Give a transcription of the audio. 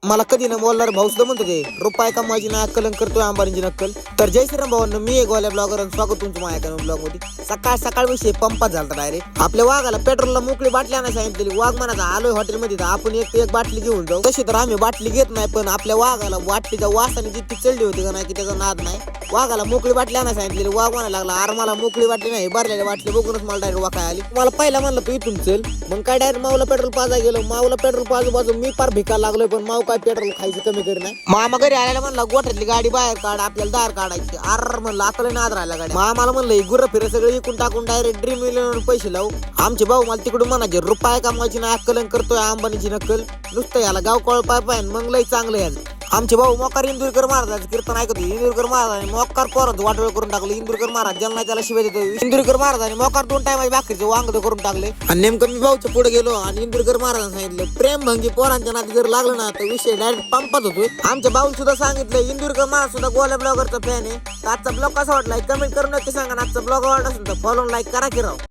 मला कधी न बोलणार भाऊ सुद्धा म्हणतो ते रुपये कमवायची ना अक्कल करतोय अंबानीची नक्कल. तर जय श्रीराम भावांनो, मी एक गोल्या ब्लॉगर स्वागत तुमचं माझ्या ब्लॉग मध्ये. सकाळ विषय पंपात झाला डायरेक्ट. आपल्या वाघाला पेट्रोलला मोकळी बाटली आणायला सांगितलेली. वाघ म्हणाचा आलोय हॉटेलमध्ये, आपण एक बाटली घेऊन जाऊ. तशी तर आम्ही बाटली घेत नाही, पण आपल्या वाघाला बाटलीच्या वासाने जितकी चढली होती का नाही की त्याचा नाद नाही. वाघाला मोकळी बाटली आणायला सांगितलेली. वाघ म्हणायला लागला अरे मला मोकळी बाटली नाही, भरलेली बाटली बघूनच मला डायरेक्ट वाकाय आली. मला पहिला म्हणलं तू इथून चल, मग काय डायरेक्ट माऊला पेट्रोल पाजा गेलो. माऊला पेट्रोल पाजू मी पार भिका लागलोय, पण माऊ काय पेट्रोल खायचं कमी करी नाही. मामा घरी आल्याला म्हणला गोठ्यातली गाडी बाहेर काढ, आपल्याला दार काढायची. अर म्हणलं आता नाद राहिला गाडी. मामाला म्हणलं गुर्र फिर सगळं इकून टाकून डायरेक्ट ड्रीम इलेव्हन पैसे लावू. आमचे भाऊ मला तिकडून म्हणायचे रुपये कमवायची ना अक्कल करतोय अंबानीची नक्कल. नुसतं याला गाव कळ पाय मग लय चांगलं यायचं. आमचे भाऊ मोकार इंदुरकर महाराजांचं कीर्तन ऐकतो. इंदुरकर महाराजांनी मोकार पोरांचं वाटोळ करून टाकलं. इंदुरकर महाराज ज्यांना त्याला शिवाय देतो. इंदुरकर महाराजांनी मोकार 2 टायमाचे भाकरीचे वांगड करून टाकले. आणि नेमकं मी भाऊच्या पुढे गेलो आणि इंदुरकर महाराजांनी सांगितलं प्रेम भंगी पोरांच्या नादी जर लागलं ना तर विषय डायरेक्ट पंपात होतोय. आमच्या भाऊ सुद्धा सांगितलं इंदुरकर महाराज सुद्धा गोल्या ब्लॉगरचा फॅन आहे. आजचा ब्लॉग कसा वाटला कमेंट करून नक्की सांगा. आजचा ब्लॉग आवडला असेल तर फॉलो लाईक करा की राव.